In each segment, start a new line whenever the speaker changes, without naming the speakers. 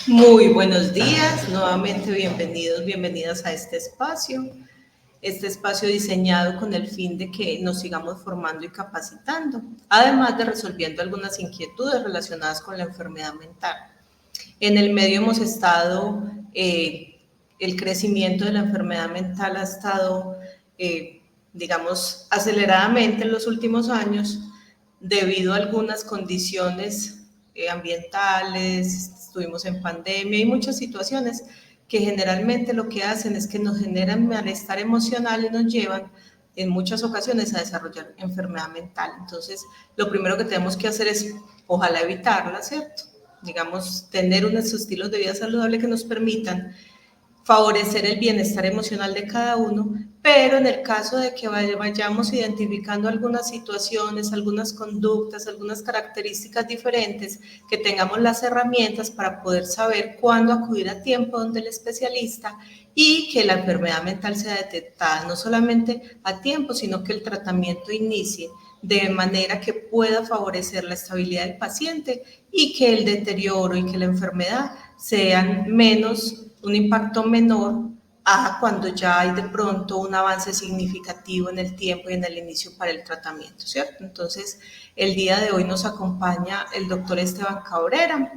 Muy buenos días, nuevamente bienvenidos, bienvenidas a este espacio diseñado con el fin de que nos sigamos formando y capacitando, además de resolviendo algunas inquietudes relacionadas con la enfermedad mental. En el medio hemos estado, el crecimiento de la enfermedad mental ha estado, digamos, aceleradamente en los últimos años debido a algunas condiciones ambientales, estuvimos en pandemia y muchas situaciones que generalmente lo que hacen es que nos generan malestar emocional y nos llevan en muchas ocasiones a desarrollar enfermedad mental. Entonces, lo primero que tenemos que hacer es, ojalá evitarla, ¿cierto? Digamos, tener unos estilos de vida saludable que nos permitan favorecer el bienestar emocional de cada uno, pero en el caso de que vayamos identificando algunas situaciones, algunas conductas, algunas características diferentes, que tengamos las herramientas para poder saber cuándo acudir a tiempo donde el especialista y que la enfermedad mental sea detectada no solamente a tiempo, sino que el tratamiento inicie de manera que pueda favorecer la estabilidad del paciente y que el deterioro y que la enfermedad sean menos, un impacto menor a cuando ya hay de pronto un avance significativo en el tiempo y en el inicio para el tratamiento, ¿cierto? Entonces, el día de hoy nos acompaña el doctor Esteban Cabrera,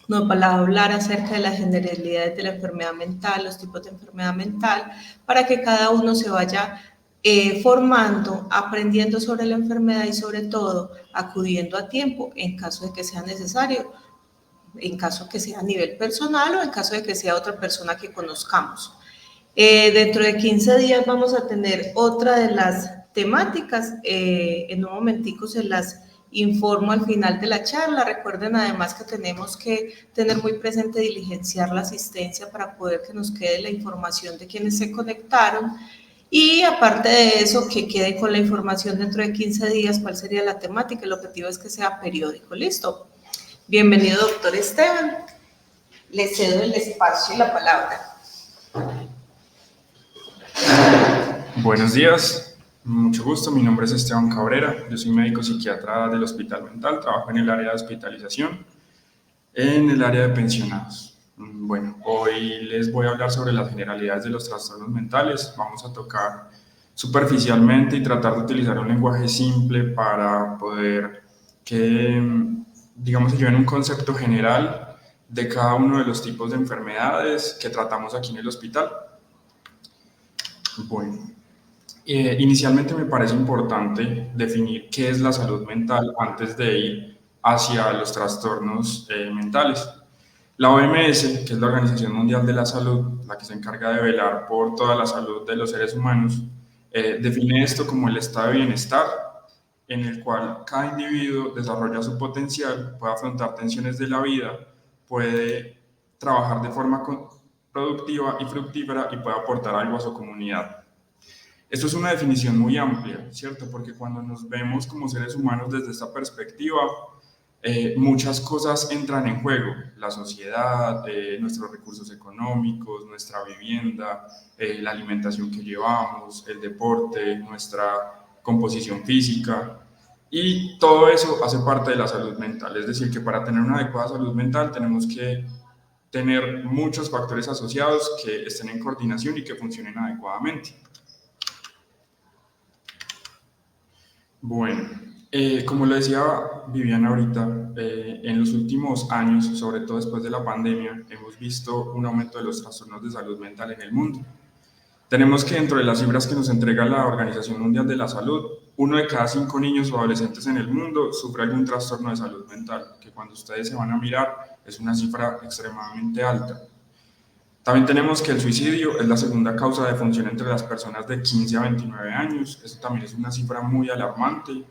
nos va a hablar acerca de las generalidades de la enfermedad mental, los tipos de enfermedad mental, para que cada uno se vaya formando, aprendiendo sobre la enfermedad y sobre todo acudiendo a tiempo en caso de que sea necesario, en caso que sea a nivel personal o en caso de que sea otra persona que conozcamos. Dentro de 15 días vamos a tener otra de las temáticas. En un momentico se las informo al final de la charla. Recuerden además que tenemos que tener muy presente diligenciar la asistencia para poder que nos quede la información de quienes se conectaron. Y aparte de eso, que quede con la información dentro de 15 días, cuál sería la temática. El objetivo es que sea periódico. ¿Listo? Bienvenido, doctor Esteban. Le cedo el espacio y la palabra.
Buenos días, mucho gusto. Mi nombre es Esteban Cabrera. Yo soy médico psiquiatra del Hospital Mental. Trabajo en el área de hospitalización, en el área de pensionados. Bueno, hoy les voy a hablar sobre las generalidades de los trastornos mentales. Vamos a tocar superficialmente y tratar de utilizar un lenguaje simple para poder que, digamos, se lleven un concepto general de cada uno de los tipos de enfermedades que tratamos aquí en el hospital. Bueno, inicialmente me parece importante definir qué es la salud mental antes de ir hacia los trastornos mentales. La OMS, que es la Organización Mundial de la Salud, la que se encarga de velar por toda la salud de los seres humanos, define esto como el estado de bienestar en el cual cada individuo desarrolla su potencial, puede afrontar tensiones de la vida, puede trabajar de forma productiva y fructífera y puede aportar algo a su comunidad. Esto es una definición muy amplia, ¿cierto? Porque cuando nos vemos como seres humanos desde esta perspectiva, muchas cosas entran en juego. La sociedad, nuestros recursos económicos, nuestra vivienda, la alimentación que llevamos, el deporte, nuestra composición física. Y todo eso hace parte de la salud mental. Es decir, que para tener una adecuada salud mental tenemos que tener muchos factores asociados que estén en coordinación y que funcionen adecuadamente. Bueno, como lo decía Viviana ahorita, en los últimos años, sobre todo después de la pandemia, hemos visto un aumento de los trastornos de salud mental en el mundo. Tenemos que dentro de las cifras que nos entrega la Organización Mundial de la Salud, 1 de cada 5 niños o adolescentes en el mundo sufre algún trastorno de salud mental, que cuando ustedes se van a mirar es una cifra extremadamente alta. También tenemos que el suicidio es la segunda causa de defunción entre las personas de 15 a 29 años. Eso también es una cifra muy alarmante.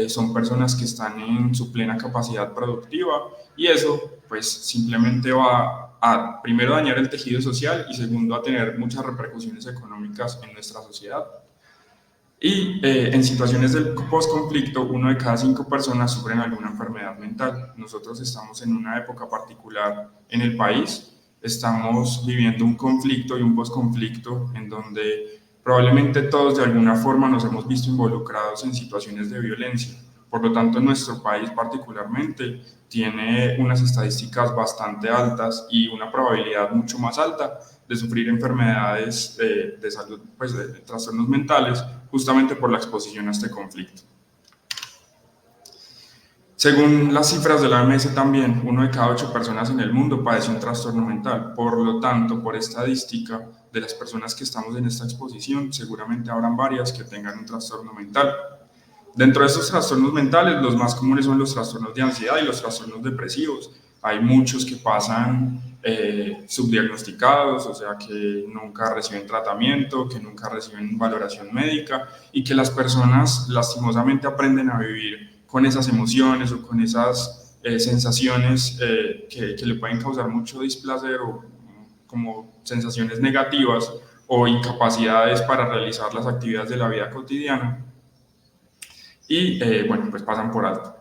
Son personas que están en su plena capacidad productiva y eso pues simplemente va a primero dañar el tejido social y segundo a tener muchas repercusiones económicas en nuestra sociedad. Y en situaciones del post-conflicto, 1 de cada 5 personas sufren alguna enfermedad mental. Nosotros estamos en una época particular en el país. Estamos viviendo un conflicto y un post-conflicto en donde probablemente todos de alguna forma nos hemos visto involucrados en situaciones de violencia. Por lo tanto, nuestro país particularmente tiene unas estadísticas bastante altas y una probabilidad mucho más alta de sufrir enfermedades de salud, pues de trastornos mentales, justamente por la exposición a este conflicto. Según las cifras de la OMS también, 1 de cada 8 personas en el mundo padece un trastorno mental. Por lo tanto, por estadística de las personas que estamos en esta exposición, seguramente habrán varias que tengan un trastorno mental. Dentro de estos trastornos mentales, los más comunes son los trastornos de ansiedad y los trastornos depresivos. Hay muchos que pasan subdiagnosticados, o sea, que nunca reciben tratamiento, que nunca reciben valoración médica y que las personas lastimosamente aprenden a vivir con esas emociones o con esas sensaciones que le pueden causar mucho displacer o como sensaciones negativas o incapacidades para realizar las actividades de la vida cotidiana y bueno, pues pasan por alto.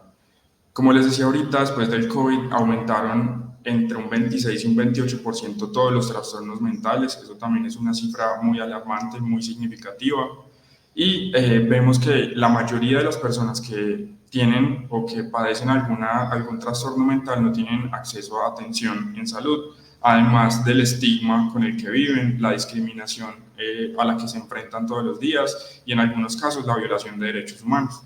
Como les decía ahorita, después del COVID aumentaron entre un 26 y un 28% todos los trastornos mentales. Eso también es una cifra muy alarmante, muy significativa. Y vemos que la mayoría de las personas que tienen o que padecen algún trastorno mental no tienen acceso a atención en salud, además del estigma con el que viven, la discriminación a la que se enfrentan todos los días y en algunos casos la violación de derechos humanos.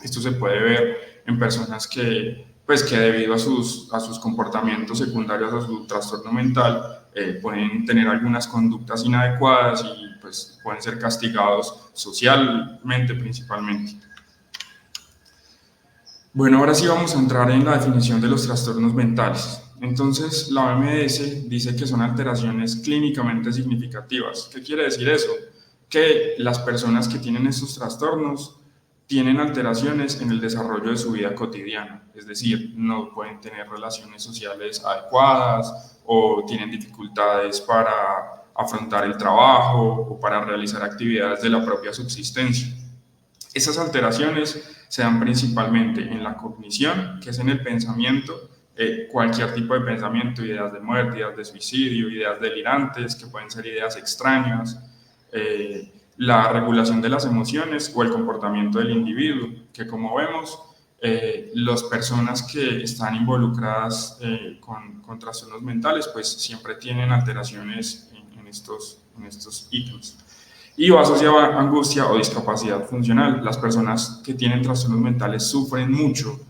Esto se puede ver en personas que debido a sus comportamientos secundarios a su trastorno mental pueden tener algunas conductas inadecuadas y pues pueden ser castigados socialmente principalmente. Bueno, ahora sí vamos a entrar en la definición de los trastornos mentales. Entonces, la OMS dice que son alteraciones clínicamente significativas. ¿Qué quiere decir eso? Que las personas que tienen estos trastornos tienen alteraciones en el desarrollo de su vida cotidiana, es decir, no pueden tener relaciones sociales adecuadas o tienen dificultades para afrontar el trabajo o para realizar actividades de la propia subsistencia. Esas alteraciones se dan principalmente en la cognición, que es en el pensamiento, cualquier tipo de pensamiento, ideas de muerte, ideas de suicidio, ideas delirantes, que pueden ser ideas extrañas, la regulación de las emociones o el comportamiento del individuo, que como vemos, las personas que están involucradas con trastornos mentales, pues siempre tienen alteraciones en estos ítems. Y va asociado a angustia o discapacidad funcional. Las personas que tienen trastornos mentales sufren mucho.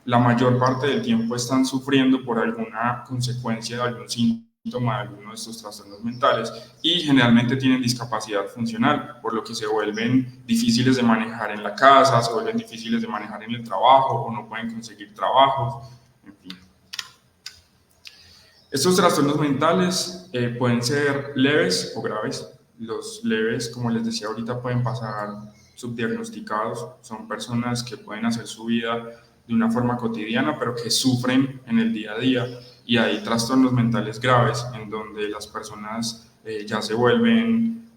La mayor parte del tiempo están sufriendo por alguna consecuencia de algún síntoma de alguno de estos trastornos mentales y generalmente tienen discapacidad funcional, por lo que se vuelven difíciles de manejar en la casa, se vuelven difíciles de manejar en el trabajo o no pueden conseguir trabajos, en fin. Estos trastornos mentales pueden ser leves o graves. Los leves, como les decía ahorita, pueden pasar subdiagnosticados. Son personas que pueden hacer su vida de una forma cotidiana, pero que sufren en el día a día. Y hay trastornos mentales graves en donde las personas ya se vuelven,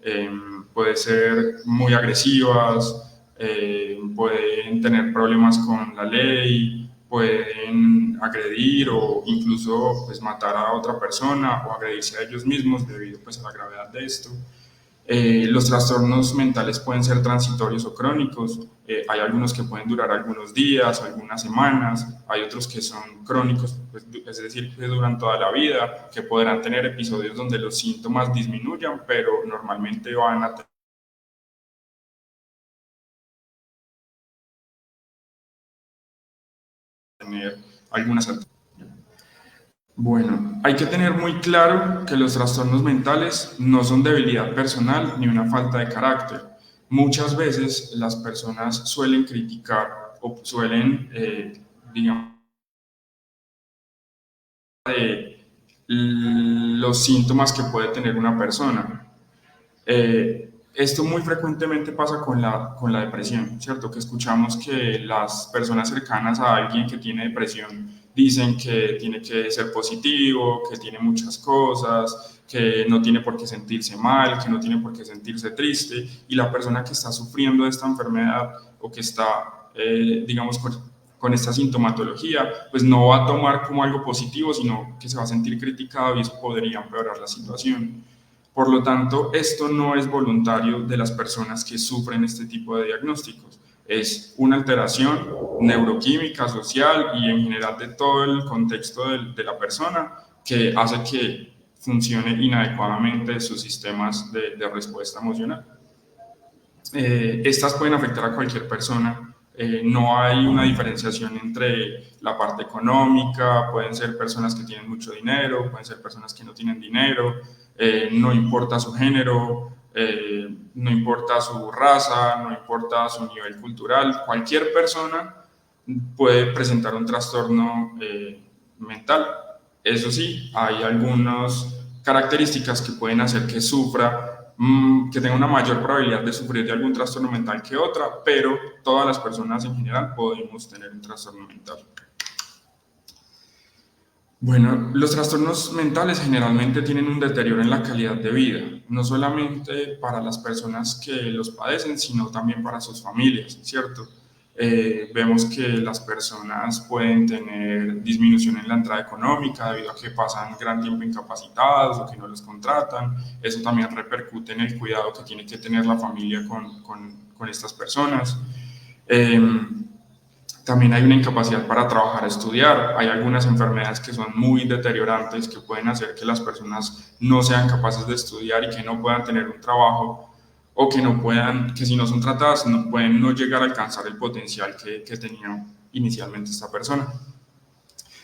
puede ser muy agresivas, pueden tener problemas con la ley, pueden agredir o incluso pues, matar a otra persona o agredirse a ellos mismos debido pues, a la gravedad de esto. Los trastornos mentales pueden ser transitorios o crónicos. Hay algunos que pueden durar algunos días, algunas semanas. Hay otros que son crónicos, pues, es decir, que duran toda la vida, que podrán tener episodios donde los síntomas disminuyan, pero normalmente van a tener algunas alteraciones. Bueno, hay que tener muy claro que los trastornos mentales no son debilidad personal ni una falta de carácter. Muchas veces las personas suelen criticar o suelen, digamos, los síntomas que puede tener una persona. Esto muy frecuentemente pasa con la depresión, ¿cierto? Que escuchamos que las personas cercanas a alguien que tiene depresión dicen que tiene que ser positivo, que tiene muchas cosas, que no tiene por qué sentirse mal, que no tiene por qué sentirse triste, y la persona que está sufriendo de esta enfermedad o que está, digamos, con esta sintomatología, pues no va a tomar como algo positivo, sino que se va a sentir criticado y eso podría empeorar la situación. Por lo tanto, esto no es voluntario de las personas que sufren este tipo de diagnósticos. es una alteración neuroquímica, social y en general de todo el contexto de la persona que hace que funcione inadecuadamente sus sistemas de respuesta emocional. Estas pueden afectar a cualquier persona. No hay una diferenciación entre la parte económica, pueden ser personas que tienen mucho dinero, pueden ser personas que no tienen dinero, no importa su género, no importa su raza, no importa su nivel cultural, cualquier persona puede presentar un trastorno mental. Eso sí, hay algunas características que pueden hacer que sufra, que tenga una mayor probabilidad de sufrir de algún trastorno mental que otra, pero todas las personas en general podemos tener un trastorno mental. Bueno, los trastornos mentales generalmente tienen un deterioro en la calidad de vida, no solamente para las personas que los padecen, sino también para sus familias, ¿cierto? Vemos que las personas pueden tener disminución en la entrada económica debido a que pasan gran tiempo incapacitados o que no los contratan. Eso también repercute en el cuidado que tiene que tener la familia con estas personas. También hay una incapacidad para trabajar, estudiar. Hay algunas enfermedades que son muy deteriorantes, que pueden hacer que las personas no sean capaces de estudiar y que no puedan tener un trabajo, o que no puedan, que si no son tratadas, pueden no llegar a alcanzar el potencial que tenía inicialmente esta persona.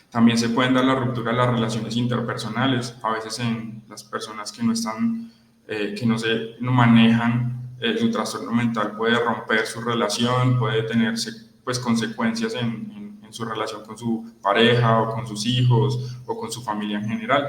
También se pueden dar la ruptura de las relaciones interpersonales, a veces en las personas que no están, no manejan su trastorno mental, puede romper su relación, puede tener pues consecuencias en su relación con su pareja o con sus hijos o con su familia en general.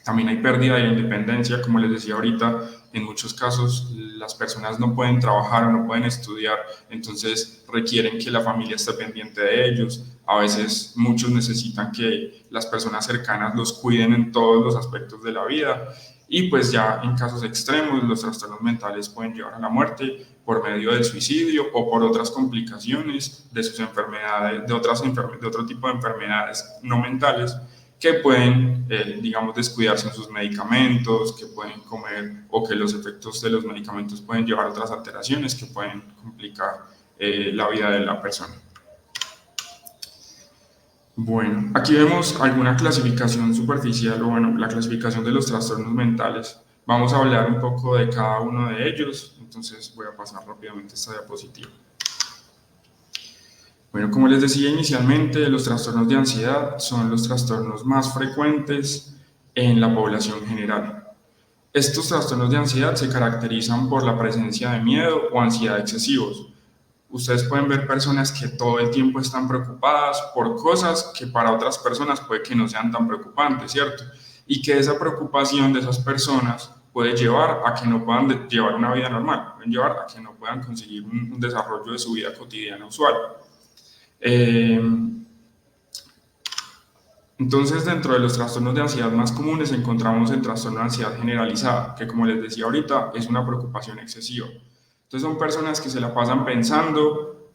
También hay pérdida de independencia, como les decía ahorita, en muchos casos las personas no pueden trabajar o no pueden estudiar, entonces requieren que la familia esté pendiente de ellos. A veces muchos necesitan que las personas cercanas los cuiden en todos los aspectos de la vida. Y pues ya en casos extremos los trastornos mentales pueden llevar a la muerte por medio del suicidio o por otras complicaciones de sus enfermedades, de otro tipo de enfermedades no mentales, que pueden, digamos, descuidarse en sus medicamentos, que pueden comer o que los efectos de los medicamentos pueden llevar a otras alteraciones que pueden complicar la vida de la persona. Bueno, aquí vemos alguna clasificación superficial o bueno, la clasificación de los trastornos mentales. Vamos a hablar un poco de cada uno de ellos, entonces voy a pasar rápidamente esta diapositiva. Bueno, como les decía inicialmente, los trastornos de ansiedad son los trastornos más frecuentes en la población general. Estos trastornos de ansiedad se caracterizan por la presencia de miedo o ansiedad excesivos. Ustedes pueden ver personas que todo el tiempo están preocupadas por cosas que para otras personas puede que no sean tan preocupantes, ¿cierto? Y que esa preocupación de esas personas puede llevar a que no puedan llevar una vida normal, pueden llevar a que no puedan conseguir un desarrollo de su vida cotidiana usual. Entonces, dentro de los trastornos de ansiedad más comunes encontramos el trastorno de ansiedad generalizada, que como les decía ahorita, es una preocupación excesiva. Entonces son personas que se la pasan pensando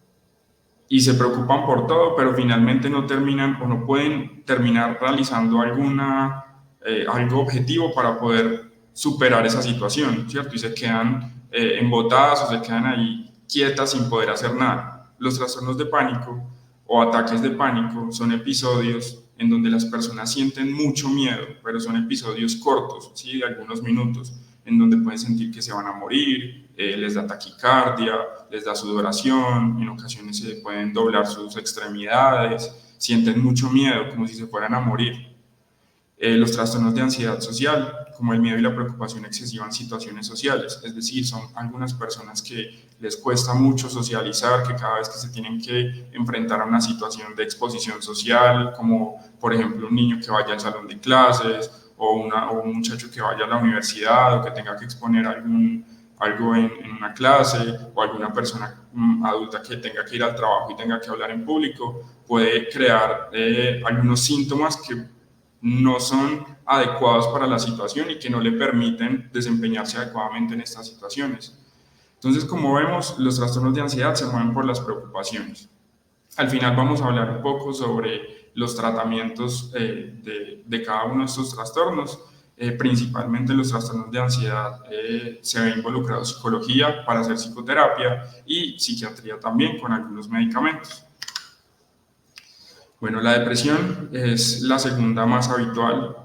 y se preocupan por todo, pero finalmente no terminan o no pueden terminar realizando algo objetivo para poder superar esa situación, ¿cierto? Y se quedan embotadas o se quedan ahí quietas sin poder hacer nada. Los trastornos de pánico o ataques de pánico son episodios en donde las personas sienten mucho miedo, pero son episodios cortos, ¿sí? De algunos minutos, en donde pueden sentir que se van a morir, les da taquicardia, les da sudoración, en ocasiones se pueden doblar sus extremidades, sienten mucho miedo, como si se fueran a morir. Los trastornos de ansiedad social, como el miedo y la preocupación excesiva en situaciones sociales, es decir, son algunas personas que les cuesta mucho socializar, que cada vez que se tienen que enfrentar a una situación de exposición social, como por ejemplo un niño que vaya al salón de clases o un muchacho que vaya a la universidad o que tenga que exponer algo en una clase, o alguna persona adulta que tenga que ir al trabajo y tenga que hablar en público, puede crear algunos síntomas que no son adecuados para la situación y que no le permiten desempeñarse adecuadamente en estas situaciones. Entonces, como vemos, los trastornos de ansiedad se mueven por las preocupaciones. Al final vamos a hablar un poco sobre los tratamientos de cada uno de estos trastornos principalmente en los trastornos de ansiedad se ve involucrado psicología para hacer psicoterapia y psiquiatría también con algunos medicamentos. Bueno, la depresión es la segunda más habitual.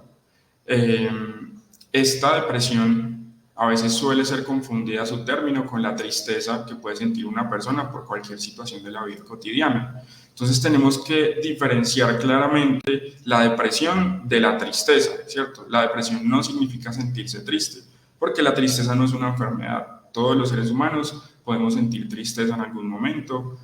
Esta depresión a veces suele ser confundida su término con la tristeza que puede sentir una persona por cualquier situación de la vida cotidiana. Entonces tenemos que diferenciar claramente la depresión de la tristeza, ¿cierto? La depresión no significa sentirse triste, porque la tristeza no es una enfermedad. Todos los seres humanos podemos sentir tristeza en algún momento.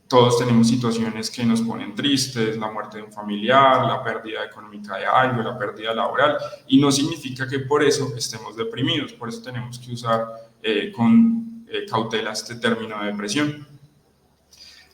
Todos tenemos situaciones que nos ponen tristes, la muerte de un familiar, la pérdida económica de algo, la pérdida laboral, y no significa que por eso estemos deprimidos. Por eso tenemos que usar con cautela este término de depresión.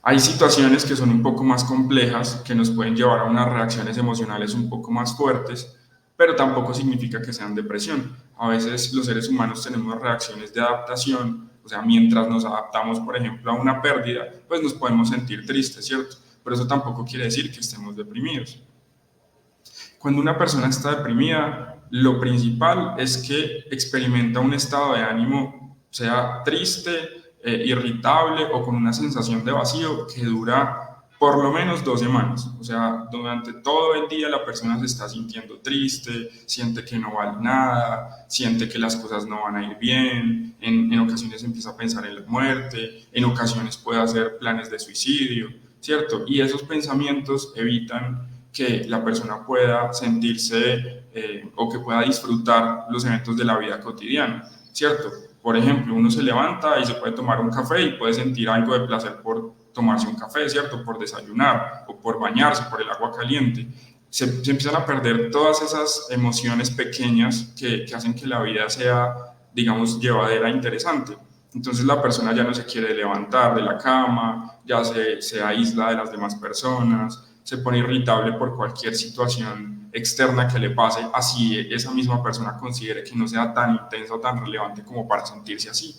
Hay situaciones que son un poco más complejas, que nos pueden llevar a unas reacciones emocionales un poco más fuertes, pero tampoco significa que sean depresión. A veces los seres humanos tenemos reacciones de adaptación, o sea, mientras nos adaptamos, por ejemplo, a una pérdida, pues nos podemos sentir tristes, ¿cierto? Pero eso tampoco quiere decir que estemos deprimidos. Cuando una persona está deprimida, lo principal es que experimenta un estado de ánimo, sea triste, irritable o con una sensación de vacío que dura por lo menos 2 semanas. O sea, durante todo el día la persona se está sintiendo triste, siente que no vale nada, siente que las cosas no van a ir bien, en ocasiones empieza a pensar en la muerte, en ocasiones puede hacer planes de suicidio, ¿cierto? Y esos pensamientos evitan que la persona pueda sentirse o que pueda disfrutar los eventos de la vida cotidiana, ¿cierto? Por ejemplo, uno se levanta y se puede tomar un café y puede sentir algo de placer por tomarse un café, ¿cierto? Por desayunar o por bañarse, por el agua caliente. Se empiezan a perder todas esas emociones pequeñas que hacen que la vida sea, digamos, llevadera e interesante. Entonces la persona ya no se quiere levantar de la cama, ya se aísla de las demás personas, se pone irritable por cualquier situación externa que le pase, así esa misma persona considere que no sea tan intensa o tan relevante como para sentirse así.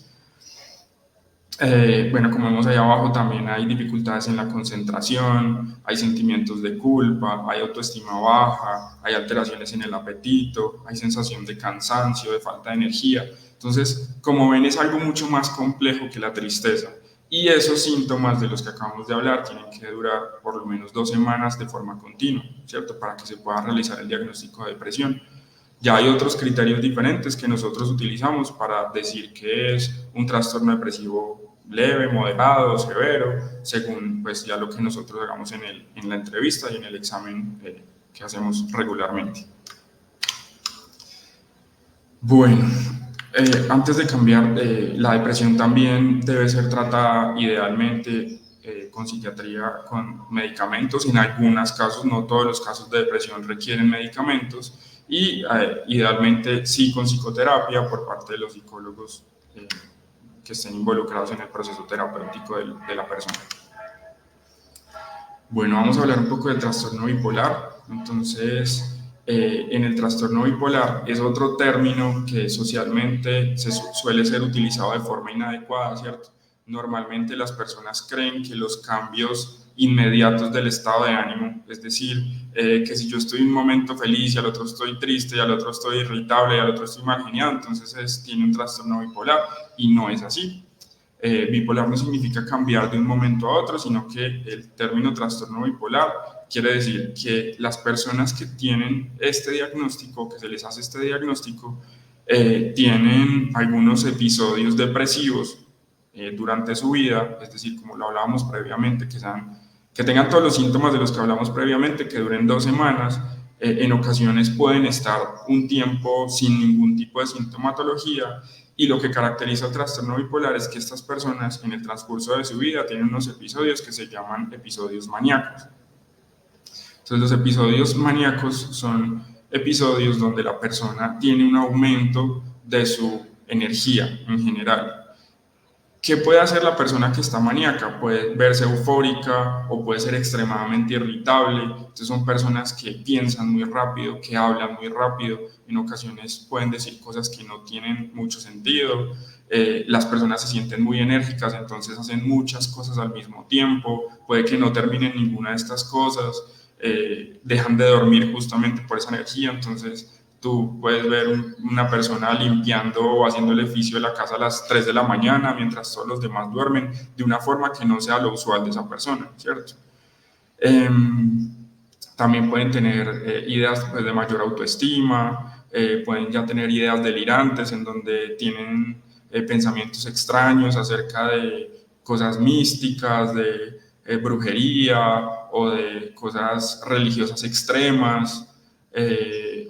Bueno, como vemos ahí abajo, también hay dificultades en la concentración, hay sentimientos de culpa, hay autoestima baja, hay alteraciones en el apetito, hay sensación de cansancio, de falta de energía. Entonces, como ven, es algo mucho más complejo que la tristeza. Y esos síntomas de los que acabamos de hablar tienen que durar por lo menos 2 semanas de forma continua, ¿cierto? Para que se pueda realizar el diagnóstico de depresión. Ya hay otros criterios diferentes que nosotros utilizamos para decir que es un trastorno depresivo leve, moderado, severo, según pues ya lo que nosotros hagamos en la entrevista y en el examen que hacemos regularmente. Bueno, antes de cambiar, la depresión también debe ser tratada idealmente con psiquiatría, con medicamentos. En algunos casos, no todos los casos de depresión requieren medicamentos y idealmente sí con psicoterapia por parte de los psicólogos que estén involucrados en el proceso terapéutico de la persona. Bueno, vamos a hablar un poco del trastorno bipolar. Entonces, en el trastorno bipolar es otro término que socialmente suele ser utilizado de forma inadecuada, ¿cierto? Normalmente las personas creen que los cambios inmediatos del estado de ánimo, es decir, que si yo estoy en un momento feliz y al otro estoy triste y al otro estoy irritable y al otro estoy mal geniado, entonces tiene un trastorno bipolar, y no es así. Bipolar no significa cambiar de un momento a otro, sino que el término trastorno bipolar quiere decir que las personas que tienen este diagnóstico, que se les hace este diagnóstico, tienen algunos episodios depresivos durante su vida, es decir, como lo hablábamos previamente, que tengan todos los síntomas de los que hablamos previamente, que duren 2 semanas, en ocasiones pueden estar un tiempo sin ningún tipo de sintomatología. Y lo que caracteriza el trastorno bipolar es que estas personas en el transcurso de su vida tienen unos episodios que se llaman episodios maníacos. Entonces los episodios maníacos son episodios donde la persona tiene un aumento de su energía en general. ¿Qué puede hacer la persona que está maníaca? Puede verse eufórica o puede ser extremadamente irritable. Entonces son personas que piensan muy rápido, que hablan muy rápido. En ocasiones pueden decir cosas que no tienen mucho sentido. Las personas se sienten muy enérgicas, entonces hacen muchas cosas al mismo tiempo. Puede que no terminen ninguna de estas cosas. Dejan de dormir justamente por esa energía. Entonces Tú puedes ver una persona limpiando o haciendo el oficio de la casa a las 3 de la mañana mientras todos los demás duermen, de una forma que no sea lo usual de esa persona, ¿cierto? También pueden tener ideas pues, de mayor autoestima, pueden ya tener ideas delirantes en donde tienen pensamientos extraños acerca de cosas místicas, de brujería o de cosas religiosas extremas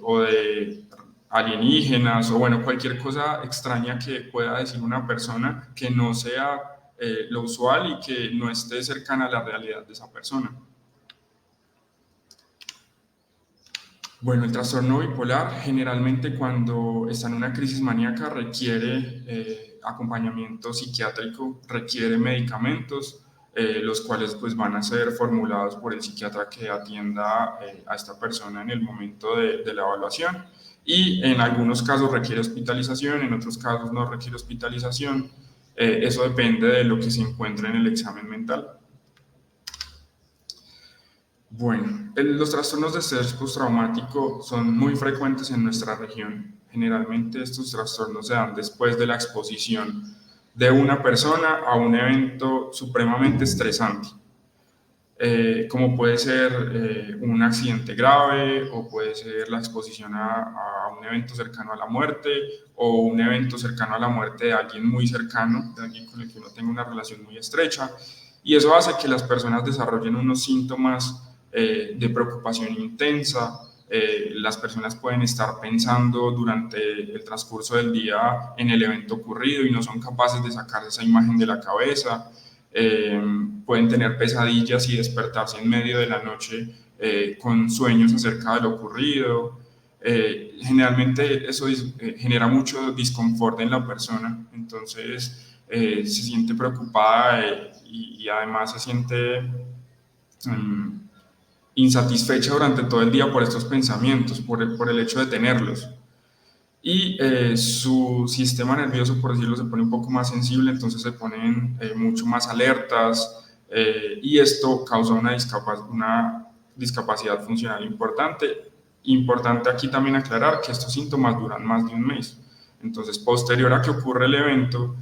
o de alienígenas o bueno, cualquier cosa extraña que pueda decir una persona que no sea lo usual y que no esté cercana a la realidad de esa persona. Bueno, el trastorno bipolar generalmente cuando está en una crisis maníaca requiere acompañamiento psiquiátrico, requiere medicamentos, los cuales pues van a ser formulados por el psiquiatra que atienda a esta persona en el momento de la evaluación y en algunos casos requiere hospitalización, en otros casos no requiere hospitalización. Eso depende de lo que se encuentre en el examen mental. Bueno, los trastornos de estrés postraumático son muy frecuentes en nuestra región. Generalmente estos trastornos se dan después de la exposición de una persona a un evento supremamente estresante, como puede ser un accidente grave o puede ser la exposición a un evento cercano a la muerte o un evento cercano a la muerte de alguien muy cercano, de alguien con el que uno tenga una relación muy estrecha. Y eso hace que las personas desarrollen unos síntomas de preocupación intensa. Las personas pueden estar pensando durante el transcurso del día en el evento ocurrido y no son capaces de sacar esa imagen de la cabeza. Pueden tener pesadillas y despertarse en medio de la noche con sueños acerca de lo ocurrido. Generalmente eso genera mucho disconfort en la persona, entonces se siente preocupada y además se siente insatisfecha durante todo el día por estos pensamientos, por el hecho de tenerlos. Y su sistema nervioso, por decirlo, se pone un poco más sensible, entonces se ponen mucho más alertas y esto causa una discapacidad funcional importante. Importante aquí también aclarar que estos síntomas duran más de un mes. Entonces, posterior a que ocurre el evento,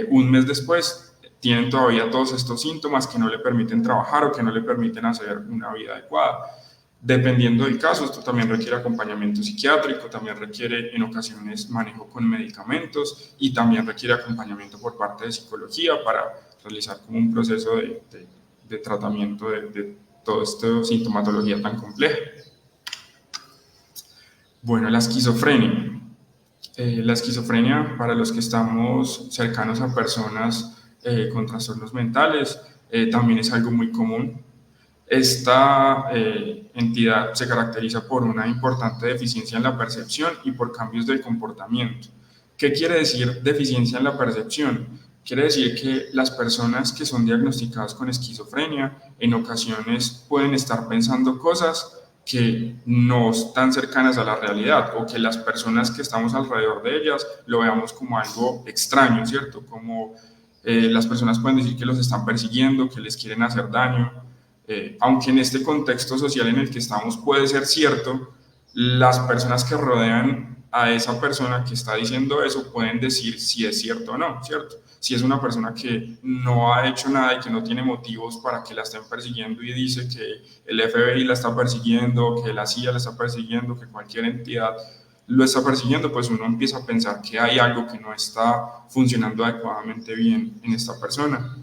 un mes después, tienen todavía todos estos síntomas que no le permiten trabajar o que no le permiten hacer una vida adecuada. Dependiendo del caso, esto también requiere acompañamiento psiquiátrico, también requiere en ocasiones manejo con medicamentos y también requiere acompañamiento por parte de psicología para realizar como un proceso de tratamiento de toda esta sintomatología tan compleja. Bueno, la esquizofrenia. La esquizofrenia, para los que estamos cercanos a personas con trastornos mentales, también es algo muy común. Esta entidad se caracteriza por una importante deficiencia en la percepción y por cambios del comportamiento. ¿Qué quiere decir deficiencia en la percepción? Quiere decir que las personas que son diagnosticadas con esquizofrenia en ocasiones pueden estar pensando cosas que no están cercanas a la realidad o que las personas que estamos alrededor de ellas lo veamos como algo extraño, ¿cierto? Como las personas pueden decir que los están persiguiendo, que les quieren hacer daño. Aunque en este contexto social en el que estamos puede ser cierto, las personas que rodean a esa persona que está diciendo eso pueden decir si es cierto o no, ¿cierto? Si es una persona que no ha hecho nada y que no tiene motivos para que la estén persiguiendo y dice que el FBI la está persiguiendo, que la CIA la está persiguiendo, que cualquier entidad lo está persiguiendo, pues uno empieza a pensar que hay algo que no está funcionando adecuadamente bien en esta persona.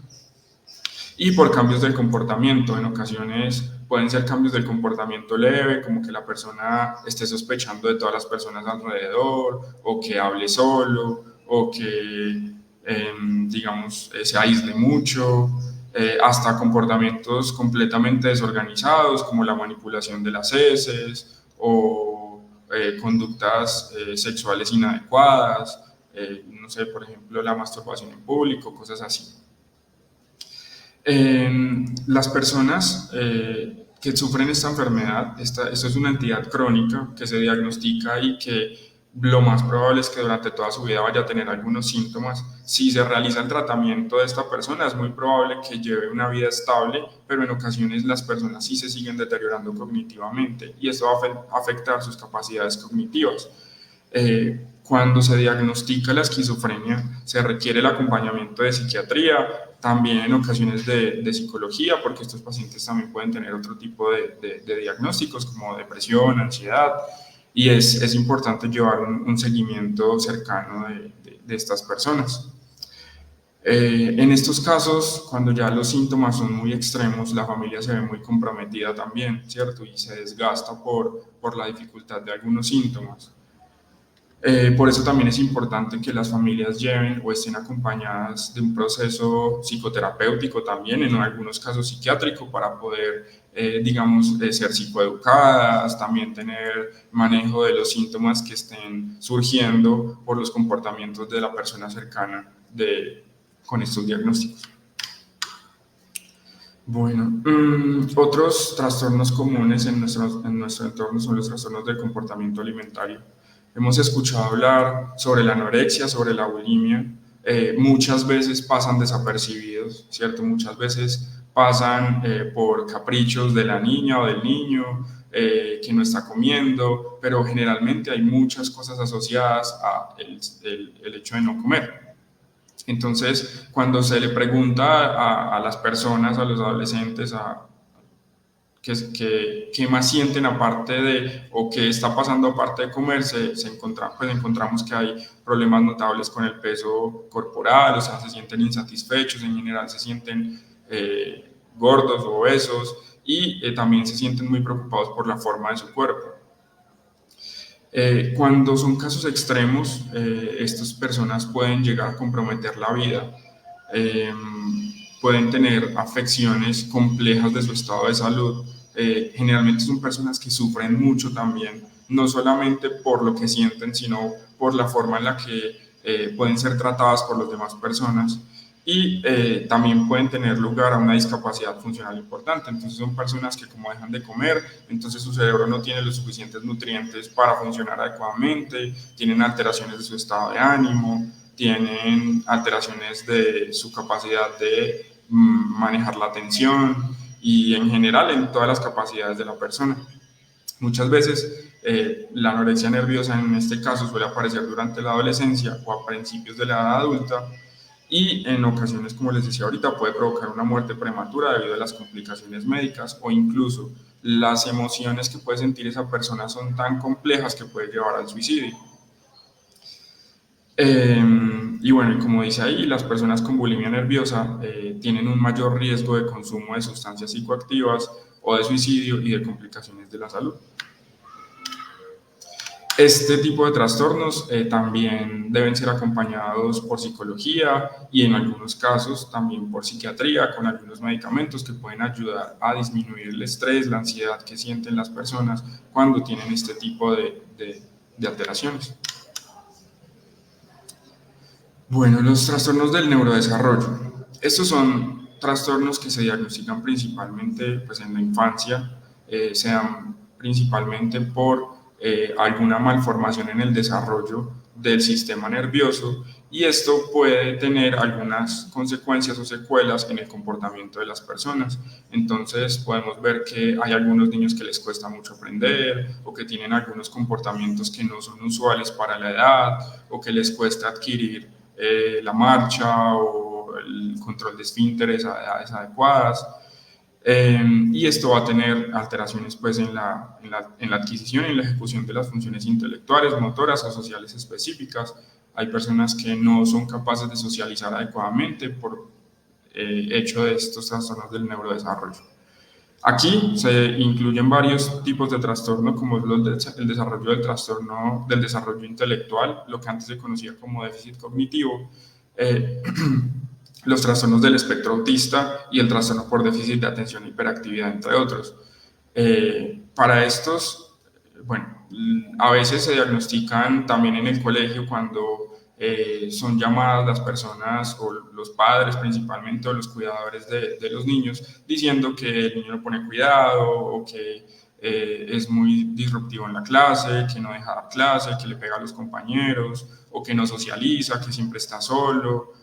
Y por cambios del comportamiento, en ocasiones pueden ser cambios del comportamiento leve, como que la persona esté sospechando de todas las personas alrededor, o que hable solo, o que, digamos, se aísle mucho, hasta comportamientos completamente desorganizados, como la manipulación de las heces, o conductas sexuales inadecuadas, no sé, por ejemplo, la masturbación en público, cosas así. Las personas que sufren esta enfermedad, esto es una entidad crónica que se diagnostica y que lo más probable es que durante toda su vida vaya a tener algunos síntomas. Si se realiza el tratamiento de esta persona, es muy probable que lleve una vida estable, pero en ocasiones las personas sí se siguen deteriorando cognitivamente y esto va a afectar sus capacidades cognitivas. Cuando se diagnostica la esquizofrenia, se requiere el acompañamiento de psiquiatría, también en ocasiones de psicología, porque estos pacientes también pueden tener otro tipo de diagnósticos como depresión, ansiedad, y es importante llevar un seguimiento cercano de estas personas. En estos casos, cuando ya los síntomas son muy extremos, la familia se ve muy comprometida también, ¿cierto? Y se desgasta por la dificultad de algunos síntomas. Por eso también es importante que las familias lleven o estén acompañadas de un proceso psicoterapéutico también, en algunos casos psiquiátrico, para poder, ser psicoeducadas, también tener manejo de los síntomas que estén surgiendo por los comportamientos de la persona cercana con estos diagnósticos. Bueno, otros trastornos comunes en nuestro entorno son los trastornos del comportamiento alimentario. Hemos escuchado hablar sobre la anorexia, sobre la bulimia. Muchas veces pasan desapercibidos, ¿cierto? Muchas veces pasan por caprichos de la niña o del niño que no está comiendo, pero generalmente hay muchas cosas asociadas a el hecho de no comer. Entonces, cuando se le pregunta a las personas, a los adolescentes, qué más sienten aparte de, o qué está pasando aparte de comer, pues encontramos que hay problemas notables con el peso corporal, o sea, se sienten insatisfechos, en general se sienten gordos o obesos, y también se sienten muy preocupados por la forma de su cuerpo. Cuando son casos extremos, estas personas pueden llegar a comprometer la vida, pueden tener afecciones complejas de su estado de salud. Generalmente son personas que sufren mucho también, no solamente por lo que sienten, sino por la forma en la que pueden ser tratadas por las demás personas, y también pueden tener lugar a una discapacidad funcional importante. Entonces son personas que, como dejan de comer, entonces su cerebro no tiene los suficientes nutrientes para funcionar adecuadamente, tienen alteraciones de su estado de ánimo, tienen alteraciones de su capacidad de manejar la atención y en general en todas las capacidades de la persona. Muchas veces la anorexia nerviosa en este caso suele aparecer durante la adolescencia o a principios de la edad adulta, y en ocasiones, como les decía ahorita, puede provocar una muerte prematura debido a las complicaciones médicas, o incluso las emociones que puede sentir esa persona son tan complejas que puede llevar al suicidio. Y bueno, y como dice ahí, las personas con bulimia nerviosa tienen un mayor riesgo de consumo de sustancias psicoactivas o de suicidio y de complicaciones de la salud. Este tipo de trastornos también deben ser acompañados por psicología y en algunos casos también por psiquiatría, con algunos medicamentos que pueden ayudar a disminuir el estrés, la ansiedad que sienten las personas cuando tienen este tipo de alteraciones. Bueno, los trastornos del neurodesarrollo. Estos son trastornos que se diagnostican principalmente pues, en la infancia, se dan principalmente por alguna malformación en el desarrollo del sistema nervioso, y esto puede tener algunas consecuencias o secuelas en el comportamiento de las personas. Entonces podemos ver que hay algunos niños que les cuesta mucho aprender, o que tienen algunos comportamientos que no son usuales para la edad, o que les cuesta adquirir la marcha o el control de esfínteres a edades adecuadas. Y esto va a tener alteraciones pues, en la adquisición y en la ejecución de las funciones intelectuales, motoras o sociales específicas. Hay personas que no son capaces de socializar adecuadamente por hecho de estos trastornos del neurodesarrollo. Aquí se incluyen varios tipos de trastorno, como es el desarrollo del trastorno del desarrollo intelectual, lo que antes se conocía como déficit cognitivo, los trastornos del espectro autista y el trastorno por déficit de atención e hiperactividad, entre otros. Para estos, bueno, a veces se diagnostican también en el colegio cuando son llamadas las personas o los padres principalmente, o los cuidadores de los niños, diciendo que el niño no pone cuidado, o que es muy disruptivo en la clase, que no deja dar clase, que le pega a los compañeros o que no socializa, que siempre está solo,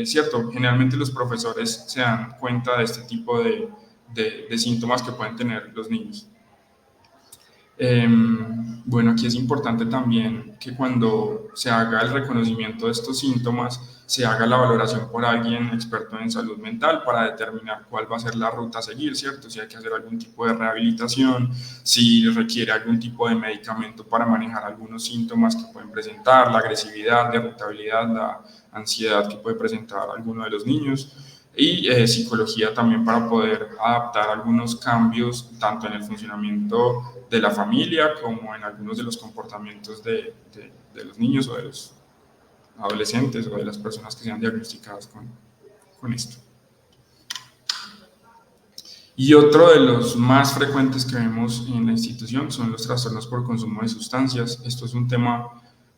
¿cierto? Generalmente los profesores se dan cuenta de este tipo de síntomas que pueden tener los niños. Bueno, aquí es importante también que cuando se haga el reconocimiento de estos síntomas, se haga la valoración por alguien experto en salud mental para determinar cuál va a ser la ruta a seguir, ¿cierto? Si hay que hacer algún tipo de rehabilitación, si requiere algún tipo de medicamento para manejar algunos síntomas que pueden presentar, la agresividad, la irritabilidad, la ansiedad que puede presentar alguno de los niños, y psicología también para poder adaptar algunos cambios tanto en el funcionamiento de la familia como en algunos de los comportamientos de los niños o de los adolescentes o de las personas que sean diagnosticadas con esto. Y otro de los más frecuentes que vemos en la institución son los trastornos por consumo de sustancias. Esto es un tema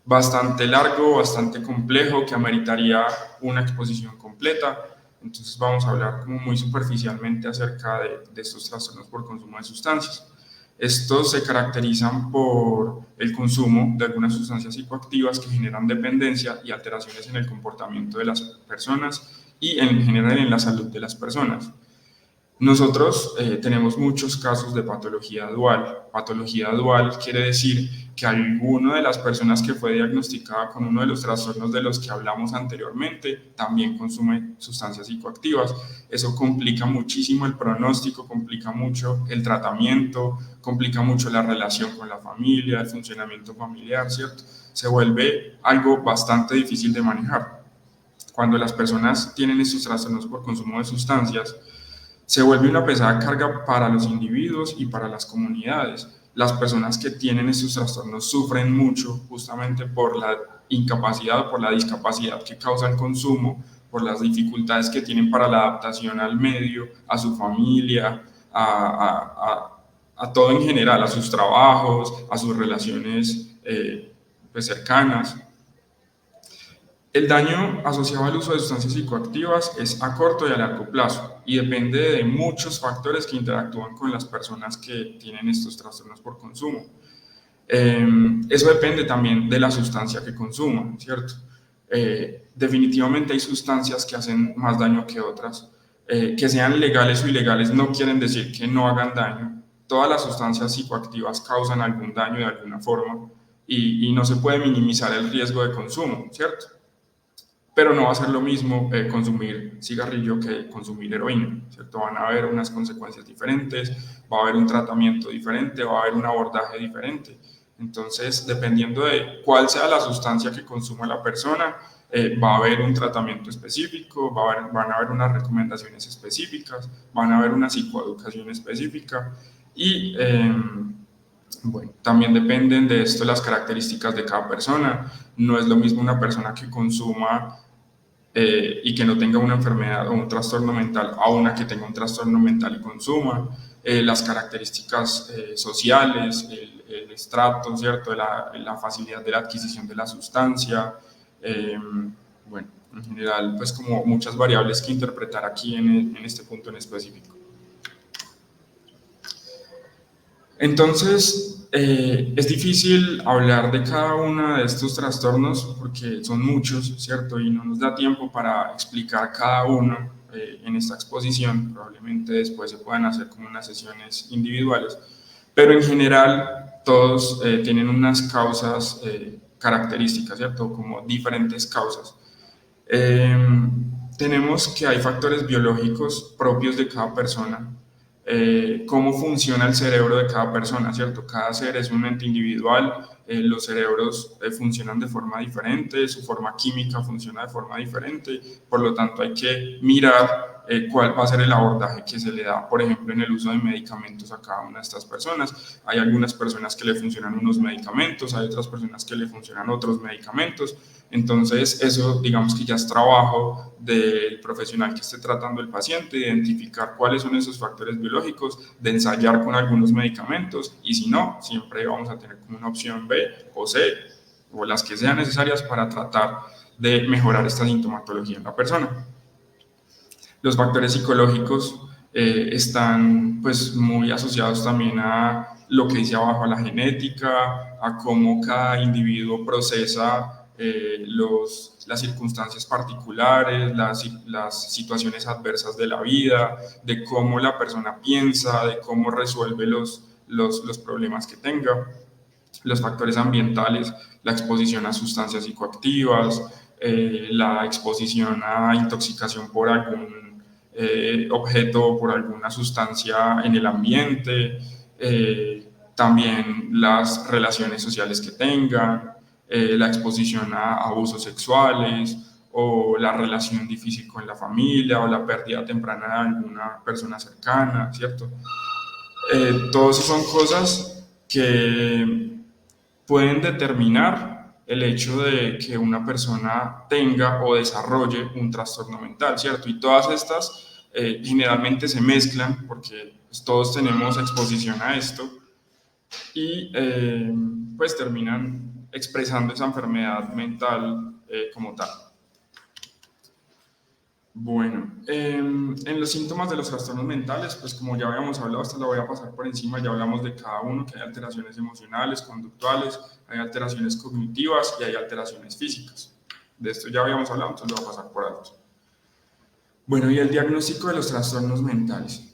bastante largo, bastante complejo, que ameritaría una exposición completa. Entonces vamos a hablar como muy superficialmente acerca de estos trastornos por consumo de sustancias. Estos se caracterizan por el consumo de algunas sustancias psicoactivas que generan dependencia y alteraciones en el comportamiento de las personas y en general en la salud de las personas. Nosotros tenemos muchos casos de patología dual. Patología dual quiere decir que alguna de las personas que fue diagnosticada con uno de los trastornos de los que hablamos anteriormente también consume sustancias psicoactivas. Eso complica muchísimo el pronóstico, complica mucho el tratamiento, complica mucho la relación con la familia, el funcionamiento familiar, ¿cierto? Se vuelve algo bastante difícil de manejar. Cuando las personas tienen estos trastornos por consumo de sustancias, se vuelve una pesada carga para los individuos y para las comunidades. Las personas que tienen estos trastornos sufren mucho justamente por la incapacidad o por la discapacidad que causa el consumo, por las dificultades que tienen para la adaptación al medio, a su familia, a todo en general, a sus trabajos, a sus relaciones pues cercanas. El daño asociado al uso de sustancias psicoactivas es a corto y a largo plazo y depende de muchos factores que interactúan con las personas que tienen estos trastornos por consumo. Eso depende también de la sustancia que consuman, ¿cierto? Definitivamente hay sustancias que hacen más daño que otras. Que sean legales o ilegales no quieren decir que no hagan daño. Todas las sustancias psicoactivas causan algún daño de alguna forma y no se puede minimizar el riesgo de consumo, ¿cierto? Pero no va a ser lo mismo consumir cigarrillo que consumir heroína, ¿cierto? Van a haber unas consecuencias diferentes, va a haber un tratamiento diferente, va a haber un abordaje diferente. Entonces, dependiendo de cuál sea la sustancia que consuma la persona, va a haber un tratamiento específico, van a haber unas recomendaciones específicas, van a haber una psicoeducación específica y bueno, también dependen de esto las características de cada persona. No es lo mismo una persona que consuma y que no tenga una enfermedad o un trastorno mental a una que tenga un trastorno mental y consuma, las características sociales, el estrato, ¿cierto? La facilidad de la adquisición de la sustancia, bueno, en general, pues como muchas variables que interpretar aquí en este punto en específico. Entonces, es difícil hablar de cada uno de estos trastornos porque son muchos, ¿cierto? Y no nos da tiempo para explicar cada uno en esta exposición. Probablemente después se puedan hacer como unas sesiones individuales. Pero en general, todos tienen unas causas características, ¿cierto? Como diferentes causas. Tenemos que hay factores biológicos propios de cada persona. Cómo funciona el cerebro de cada persona, ¿cierto? Cada ser es un ente individual, los cerebros funcionan de forma diferente, su forma química funciona de forma diferente, por lo tanto hay que mirar cuál va a ser el abordaje que se le da, por ejemplo, en el uso de medicamentos a cada una de estas personas. Hay algunas personas que le funcionan unos medicamentos, hay otras personas que le funcionan otros medicamentos, entonces eso digamos que ya es trabajo del profesional que esté tratando el paciente, identificar cuáles son esos factores biológicos, de ensayar con algunos medicamentos y si no, siempre vamos a tener como una opción B o C o las que sean necesarias para tratar de mejorar esta sintomatología en la persona. Los factores psicológicos están pues muy asociados también a lo que dice abajo, a la genética, a cómo cada individuo procesa las circunstancias particulares, las situaciones adversas de la vida, de cómo la persona piensa, de cómo resuelve los problemas que tenga, los factores ambientales, la exposición a sustancias psicoactivas, la exposición a intoxicación por algún objeto o por alguna sustancia en el ambiente, también las relaciones sociales que tengan, la exposición a abusos sexuales o la relación difícil con la familia o la pérdida temprana de alguna persona cercana, ¿cierto? Todas son cosas que pueden determinar el hecho de que una persona tenga o desarrolle un trastorno mental, ¿cierto? Y todas estas generalmente se mezclan porque pues, todos tenemos exposición a esto y pues terminan expresando esa enfermedad mental como tal. Bueno, en los síntomas de los trastornos mentales, pues como ya habíamos hablado, hasta lo voy a pasar por encima, ya hablamos de cada uno, que hay alteraciones emocionales, conductuales, hay alteraciones cognitivas y hay alteraciones físicas. De esto ya habíamos hablado, entonces lo voy a pasar por alto. Bueno, y el diagnóstico de los trastornos mentales.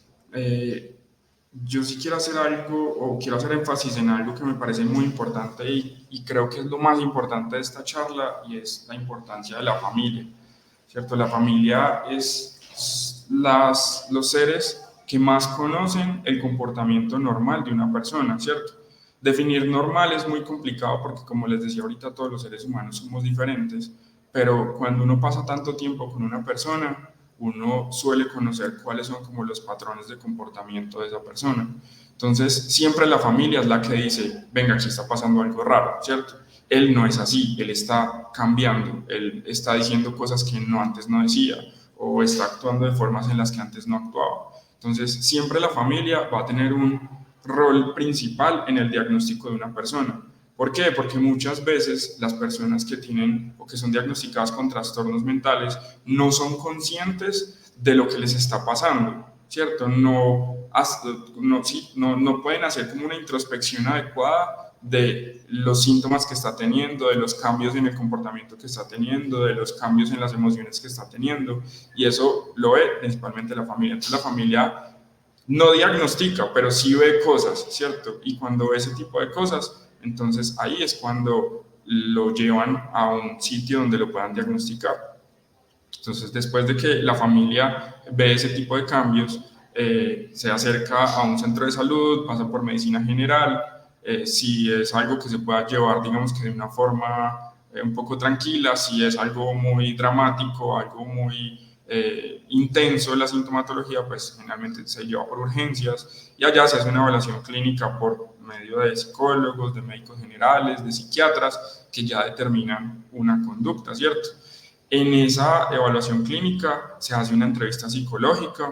Yo sí quiero hacer algo, o quiero hacer énfasis en algo que me parece muy importante y creo que es lo más importante de esta charla, y es la importancia de la familia. ¿Cierto? La familia es los seres que más conocen el comportamiento normal de una persona, ¿cierto? Definir normal es muy complicado porque, como les decía ahorita, todos los seres humanos somos diferentes, pero cuando uno pasa tanto tiempo con una persona, uno suele conocer cuáles son como los patrones de comportamiento de esa persona. Entonces, siempre la familia es la que dice, venga, aquí está pasando algo raro, ¿cierto? Él no es así, él está cambiando, él está diciendo cosas que antes no decía, o está actuando de formas en las que antes no actuaba. Entonces, siempre la familia va a tener un rol principal en el diagnóstico de una persona. ¿Por qué? Porque muchas veces las personas que tienen o que son diagnosticadas con trastornos mentales no son conscientes de lo que les está pasando, ¿cierto? No pueden hacer como una introspección adecuada de los síntomas que está teniendo, de los cambios en el comportamiento que está teniendo, de los cambios en las emociones que está teniendo, y eso lo ve principalmente la familia. Entonces la familia no diagnostica, pero sí ve cosas, ¿cierto? Y cuando ve ese tipo de cosas, entonces ahí es cuando lo llevan a un sitio donde lo puedan diagnosticar. Entonces, después de que la familia ve ese tipo de cambios, se acerca a un centro de salud, pasa por medicina general, si es algo que se pueda llevar, digamos que de una forma un poco tranquila, si es algo muy dramático, algo muy intenso la sintomatología, pues generalmente se lleva por urgencias y allá se hace una evaluación clínica por medio de psicólogos, de médicos generales, de psiquiatras, que ya determinan una conducta, ¿cierto? En esa evaluación clínica se hace una entrevista psicológica,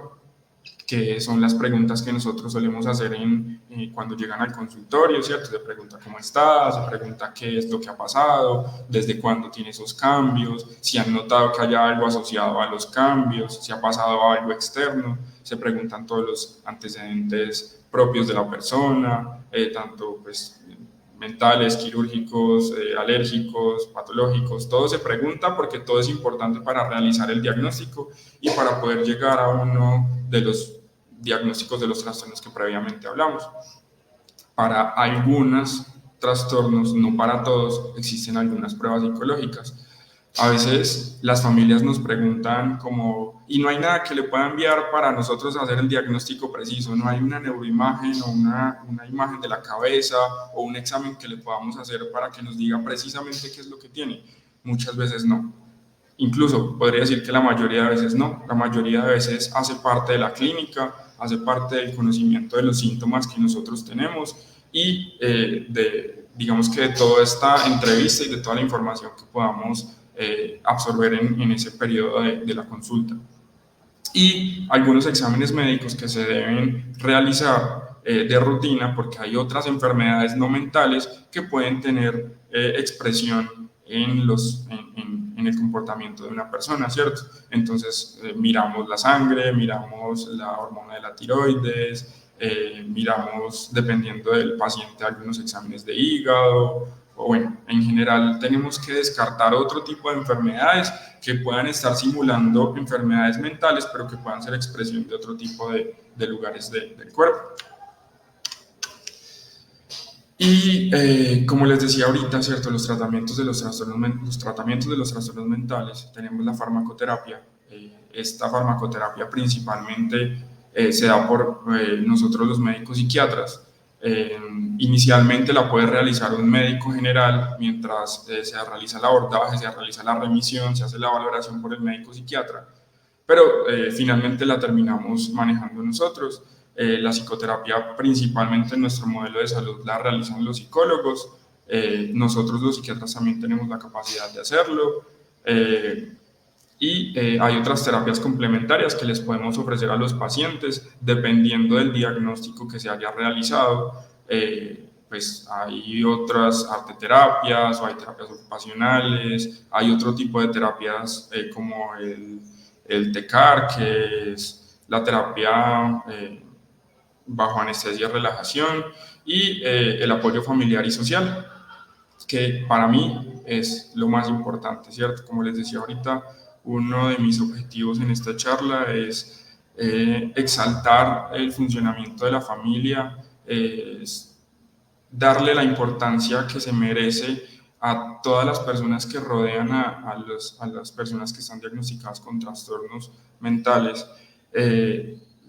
que son las preguntas que nosotros solemos hacer cuando llegan al consultorio, ¿cierto? Se pregunta cómo estás, se pregunta qué es lo que ha pasado, desde cuándo tiene esos cambios, si han notado que haya algo asociado a los cambios, si ha pasado algo externo, se preguntan todos los antecedentes propios de la persona, tanto pues mentales, quirúrgicos, alérgicos, patológicos, todo se pregunta porque todo es importante para realizar el diagnóstico y para poder llegar a uno de los diagnósticos de los trastornos que previamente hablamos. Para algunos trastornos, no para todos, existen algunas pruebas psicológicas. A veces las familias nos preguntan como, y no hay nada que le pueda enviar para nosotros hacer el diagnóstico preciso, no hay una neuroimagen o una imagen de la cabeza o un examen que le podamos hacer para que nos diga precisamente qué es lo que tiene. Muchas veces no. Incluso podría decir que la mayoría de veces no. La mayoría de veces hace parte de la clínica, hace parte del conocimiento de los síntomas que nosotros tenemos y digamos que de toda esta entrevista y de toda la información que podamos absorber en ese periodo de la consulta. Y algunos exámenes médicos que se deben realizar de rutina, porque hay otras enfermedades no mentales que pueden tener expresión en el comportamiento de una persona, ¿cierto? Entonces, miramos la sangre, miramos la hormona de la tiroides, miramos, dependiendo del paciente, algunos exámenes de hígado, o bueno, en general tenemos que descartar otro tipo de enfermedades que puedan estar simulando enfermedades mentales, pero que puedan ser expresión de otro tipo de lugares del cuerpo. Y como les decía ahorita, ¿cierto? Los tratamientos de los trastornos mentales, tenemos la farmacoterapia. Esta farmacoterapia principalmente se da por nosotros los médicos psiquiatras. Inicialmente la puede realizar un médico general mientras se realiza el abordaje, se realiza la remisión, se hace la valoración por el médico psiquiatra, pero finalmente la terminamos manejando nosotros. La psicoterapia principalmente en nuestro modelo de salud la realizan los psicólogos, nosotros los psiquiatras también tenemos la capacidad de hacerlo, y hay otras terapias complementarias que les podemos ofrecer a los pacientes dependiendo del diagnóstico que se haya realizado. Pues hay otras arteterapias o hay terapias ocupacionales, hay otro tipo de terapias como el TECAR, que es la terapia bajo anestesia y relajación, y el apoyo familiar y social, que para mí es lo más importante, ¿cierto? Como les decía ahorita, uno de mis objetivos en esta charla es exaltar el funcionamiento de la familia, es darle la importancia que se merece a todas las personas que rodean a las personas que están diagnosticadas con trastornos mentales.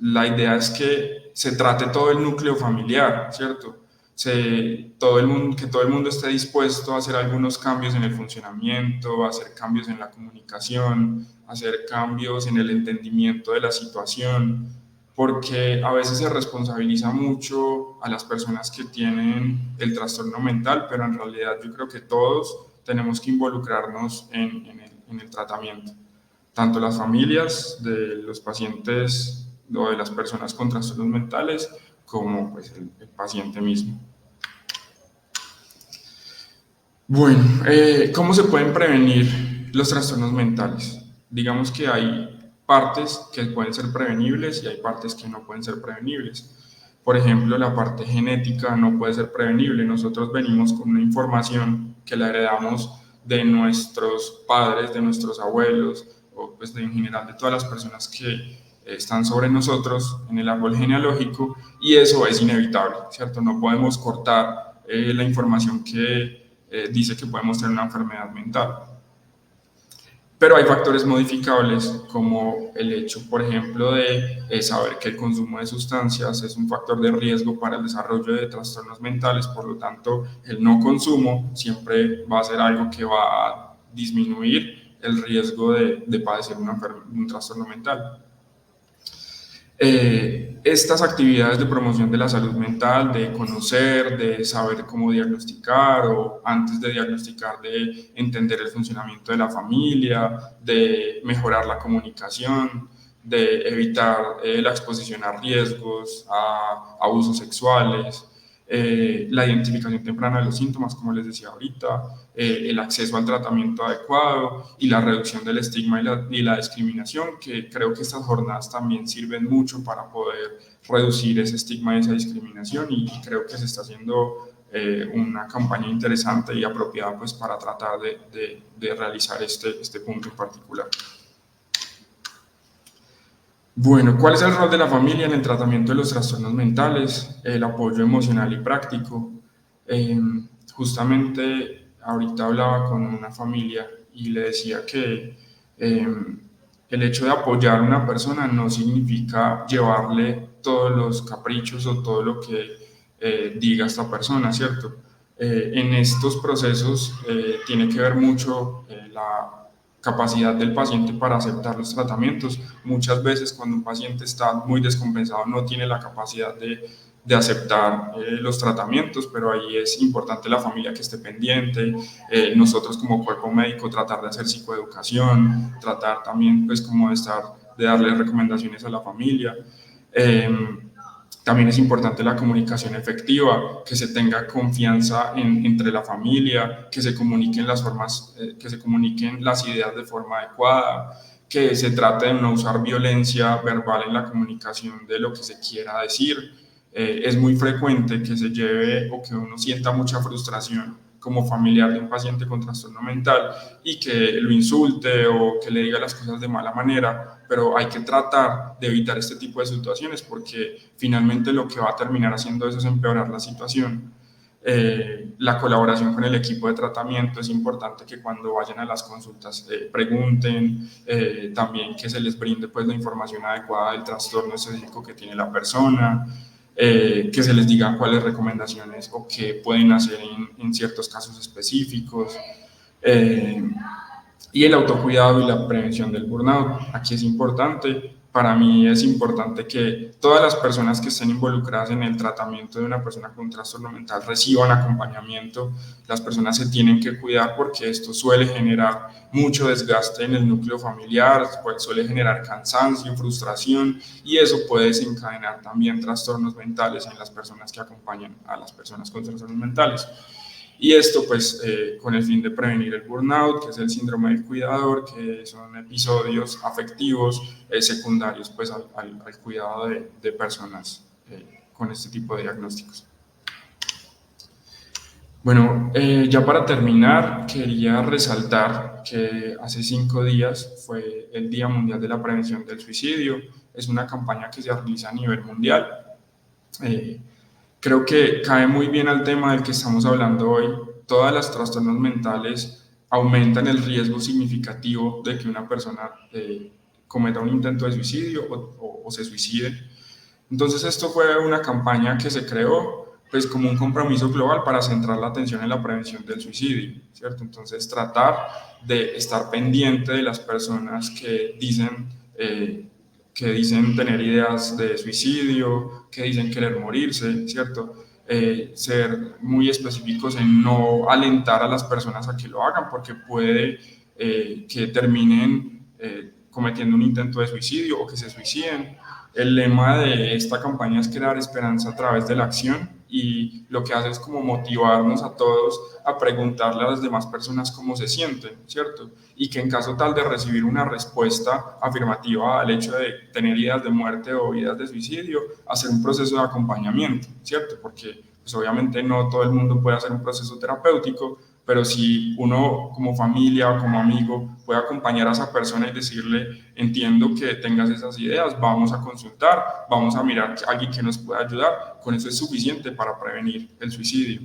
La idea es que se trate todo el núcleo familiar, ¿cierto? Que todo el mundo esté dispuesto a hacer algunos cambios en el funcionamiento, a hacer cambios en la comunicación, a hacer cambios en el entendimiento de la situación, porque a veces se responsabiliza mucho a las personas que tienen el trastorno mental, pero en realidad yo creo que todos tenemos que involucrarnos en el tratamiento, tanto las familias de los pacientes o de las personas con trastornos mentales, como pues, el paciente mismo. Bueno, ¿cómo se pueden prevenir los trastornos mentales? Digamos que hay partes que pueden ser prevenibles y hay partes que no pueden ser prevenibles. Por ejemplo, la parte genética no puede ser prevenible. Nosotros venimos con una información que la heredamos de nuestros padres, de nuestros abuelos, o pues en general de todas las personas que están sobre nosotros en el árbol genealógico, y eso es inevitable, ¿cierto? No podemos cortar la información que dice que podemos tener una enfermedad mental. Pero hay factores modificables como el hecho, por ejemplo, de saber que el consumo de sustancias es un factor de riesgo para el desarrollo de trastornos mentales, por lo tanto, el no consumo siempre va a ser algo que va a disminuir el riesgo de padecer un trastorno mental. Estas actividades de promoción de la salud mental, de conocer, de saber cómo diagnosticar o antes de diagnosticar, de entender el funcionamiento de la familia, de mejorar la comunicación, de evitar la exposición a riesgos, a abusos sexuales, la identificación temprana de los síntomas, como les decía ahorita, el acceso al tratamiento adecuado y la reducción del estigma y la discriminación, que creo que estas jornadas también sirven mucho para poder reducir ese estigma y esa discriminación, y creo que se está haciendo una campaña interesante y apropiada pues, para tratar de realizar este punto en particular. Bueno, ¿cuál es el rol de la familia en el tratamiento de los trastornos mentales? El apoyo emocional y práctico. Justamente ahorita hablaba con una familia y le decía que el hecho de apoyar a una persona no significa llevarle todos los caprichos o todo lo que diga esta persona, ¿cierto? En estos procesos tiene que ver mucho la capacidad del paciente para aceptar los tratamientos. Muchas veces cuando un paciente está muy descompensado no tiene la capacidad de aceptar los tratamientos, pero ahí es importante la familia que esté pendiente, nosotros como cuerpo médico tratar de hacer psicoeducación, tratar también pues como de darle recomendaciones a la familia. También es importante la comunicación efectiva, que se tenga confianza entre la familia, que se comuniquen que se comuniquen las ideas de forma adecuada, que se trate de no usar violencia verbal en la comunicación de lo que se quiera decir. Es muy frecuente que se lleve o que uno sienta mucha frustración como familiar de un paciente con trastorno mental y que lo insulte o que le diga las cosas de mala manera, pero hay que tratar de evitar este tipo de situaciones porque finalmente lo que va a terminar haciendo eso es empeorar la situación. La colaboración con el equipo de tratamiento es importante que cuando vayan a las consultas pregunten, también que se les brinde pues la información adecuada del trastorno específico que tiene la persona, que se les diga cuáles recomendaciones o qué pueden hacer en ciertos casos específicos. Y el autocuidado y la prevención del burnout. Aquí es importante, para mí es importante que todas las personas que estén involucradas en el tratamiento de una persona con un trastorno mental reciban acompañamiento. Las personas se tienen que cuidar porque esto suele generar mucho desgaste en el núcleo familiar, suele generar cansancio, frustración y eso puede desencadenar también trastornos mentales en las personas que acompañan a las personas con trastornos mentales. Y esto pues con el fin de prevenir el burnout, que es el síndrome del cuidador, que son episodios afectivos secundarios pues al cuidado de personas con este tipo de diagnósticos. Bueno, ya para terminar, quería resaltar que hace 5 días fue el Día Mundial de la Prevención del Suicidio. Es una campaña que se realiza a nivel mundial. Creo que cae muy bien al tema del que estamos hablando hoy. Todas las trastornos mentales aumentan el riesgo significativo de que una persona cometa un intento de suicidio o se suicide. Entonces esto fue una campaña que se creó pues como un compromiso global para centrar la atención en la prevención del suicidio, ¿cierto? Entonces tratar de estar pendiente de las personas que dicen tener ideas de suicidio, que dicen querer morirse, ¿cierto? Ser muy específicos en no alentar a las personas a que lo hagan, porque puede que terminen cometiendo un intento de suicidio o que se suiciden. El lema de esta campaña es crear esperanza a través de la acción y lo que hace es como motivarnos a todos a preguntarle a las demás personas cómo se sienten, ¿cierto? Y que en caso tal de recibir una respuesta afirmativa al hecho de tener ideas de muerte o ideas de suicidio, hacer un proceso de acompañamiento, ¿cierto? Porque pues obviamente no todo el mundo puede hacer un proceso terapéutico, pero si uno como familia o como amigo puede acompañar a esa persona y decirle, entiendo que tengas esas ideas, vamos a consultar, vamos a mirar a alguien que nos pueda ayudar, con eso es suficiente para prevenir el suicidio.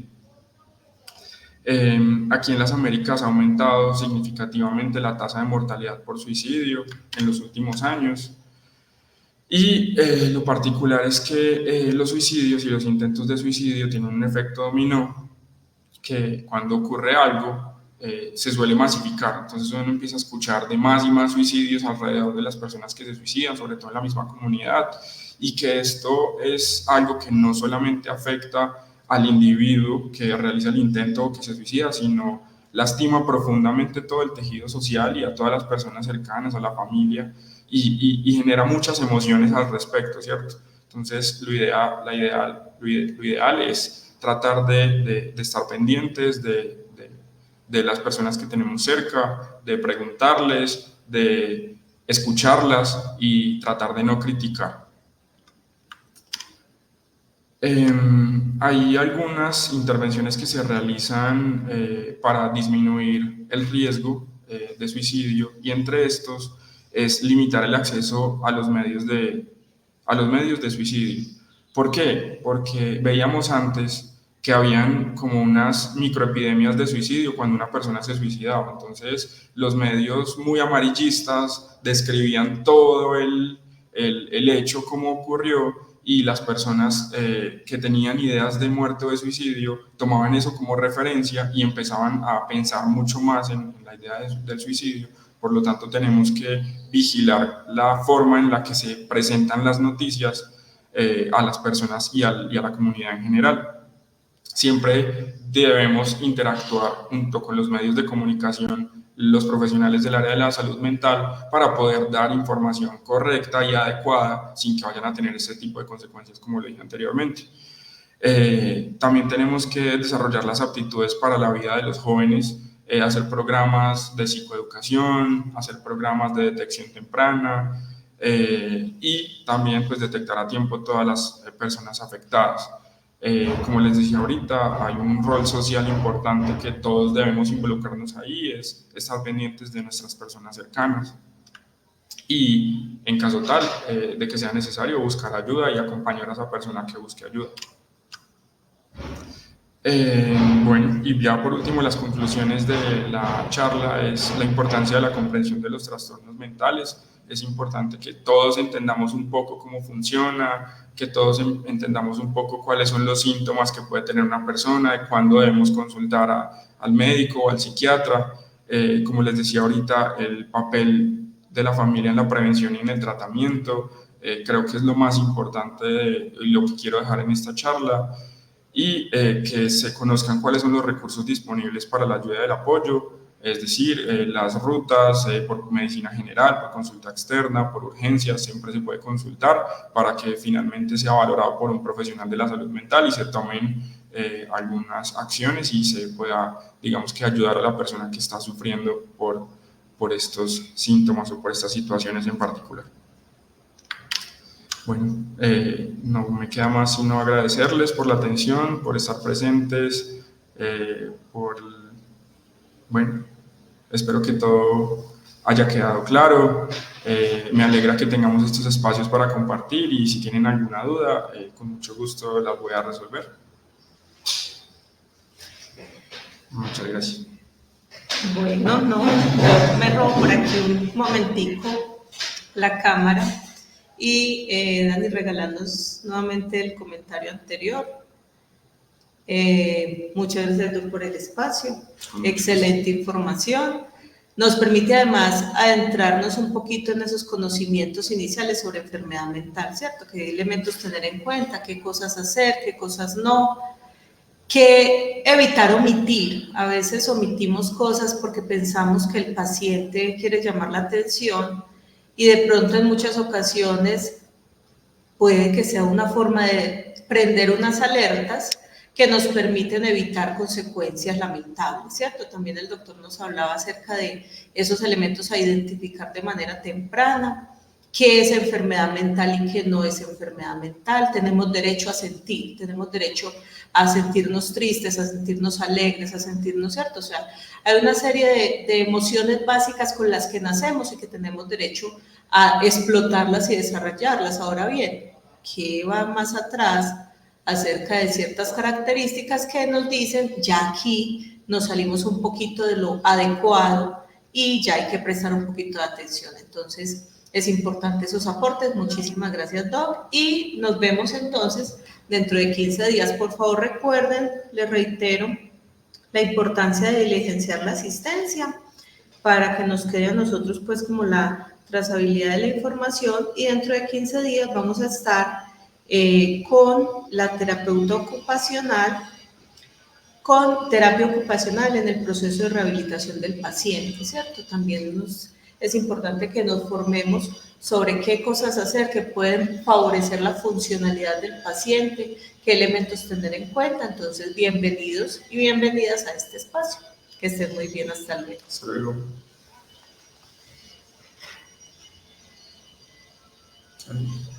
Aquí en las Américas ha aumentado significativamente la tasa de mortalidad por suicidio en los últimos años. Y lo particular es que los suicidios y los intentos de suicidio tienen un efecto dominó que cuando ocurre algo se suele masificar, entonces uno empieza a escuchar de más y más suicidios alrededor de las personas que se suicidan, sobre todo en la misma comunidad, y que esto es algo que no solamente afecta al individuo que realiza el intento o que se suicida, sino lastima profundamente todo el tejido social y a todas las personas cercanas, a la familia, y genera muchas emociones al respecto, ¿cierto? Entonces, lo ideal es tratar de estar pendientes de las personas que tenemos cerca, de preguntarles, de escucharlas y tratar de no criticar. Hay algunas intervenciones que se realizan para disminuir el riesgo de suicidio y entre estos es limitar el acceso a los medios de suicidio. ¿Por qué? Porque veíamos antes que habían como unas microepidemias de suicidio cuando una persona se suicidaba. Entonces, los medios muy amarillistas describían todo el hecho, cómo ocurrió, y las personas que tenían ideas de muerte o de suicidio tomaban eso como referencia y empezaban a pensar mucho más en la idea del suicidio. Por lo tanto, tenemos que vigilar la forma en la que se presentan las noticias a las personas y a la comunidad en general. Siempre debemos interactuar junto con los medios de comunicación los profesionales del área de la salud mental para poder dar información correcta y adecuada sin que vayan a tener ese tipo de consecuencias como lo dije anteriormente. También tenemos que desarrollar las aptitudes para la vida de los jóvenes, hacer programas de psicoeducación, hacer programas de detección temprana y también pues detectar a tiempo todas las personas afectadas. Como les decía ahorita, hay un rol social importante que todos debemos involucrarnos ahí, es estar pendientes de nuestras personas cercanas y en caso tal de que sea necesario buscar ayuda y acompañar a esa persona que busque ayuda. Bueno, y ya por último, las conclusiones de la charla es la importancia de la comprensión de los trastornos mentales. Es importante que todos entendamos un poco cómo funciona, que todos entendamos un poco cuáles son los síntomas que puede tener una persona, de cuándo debemos consultar al médico o al psiquiatra. Como les decía ahorita, el papel de la familia en la prevención y en el tratamiento, creo que es lo más importante de lo que quiero dejar en esta charla. Y que se conozcan cuáles son los recursos disponibles para la ayuda y el apoyo, es decir, las rutas por medicina general, por consulta externa, por urgencias, siempre se puede consultar para que finalmente sea valorado por un profesional de la salud mental y se tomen algunas acciones y se pueda, digamos que ayudar a la persona que está sufriendo por estos síntomas o por estas situaciones en particular. Bueno, no me queda más sino agradecerles por la atención, por estar presentes, bueno, espero que todo haya quedado claro. Me alegra que tengamos estos espacios para compartir y si tienen alguna duda, con mucho gusto las voy a resolver. Muchas gracias.
Bueno, no, yo me robo por aquí un momentico la cámara y Dani, regalarnos nuevamente el comentario anterior. Muchas gracias, doctor, por el espacio. Excelente información. Nos permite además adentrarnos un poquito en esos conocimientos iniciales sobre enfermedad mental, ¿cierto? ¿Qué elementos tener en cuenta? ¿Qué cosas hacer? ¿Qué cosas no? ¿Qué evitar omitir? A veces omitimos cosas porque pensamos que el paciente quiere llamar la atención y de pronto en muchas ocasiones puede que sea una forma de prender unas alertas que nos permiten evitar consecuencias lamentables, ¿cierto? También el doctor nos hablaba acerca de esos elementos a identificar de manera temprana, qué es enfermedad mental y qué no es enfermedad mental. Tenemos derecho a sentir, tenemos derecho a sentirnos tristes, a sentirnos alegres, a sentirnos, ¿cierto? O sea, hay una serie de emociones básicas con las que nacemos y que tenemos derecho a explotarlas y desarrollarlas. Ahora bien, ¿qué va más atrás acerca de ciertas características que nos dicen, ya aquí nos salimos un poquito de lo adecuado y ya hay que prestar un poquito de atención? Entonces, es importante esos aportes. Muchísimas gracias, Doc, y nos vemos entonces dentro de 15 días. Por favor, recuerden, les reitero, la importancia de diligenciar la asistencia para que nos quede a nosotros pues como la trazabilidad de la información, y dentro de 15 días vamos a estar con la terapeuta ocupacional, con terapia ocupacional en el proceso de rehabilitación del paciente, ¿cierto? También es importante que nos formemos sobre qué cosas hacer que pueden favorecer la funcionalidad del paciente, qué elementos tener en cuenta. Entonces, bienvenidos y bienvenidas a este espacio. Que estén muy bien, hasta luego.
Hasta luego. Adiós.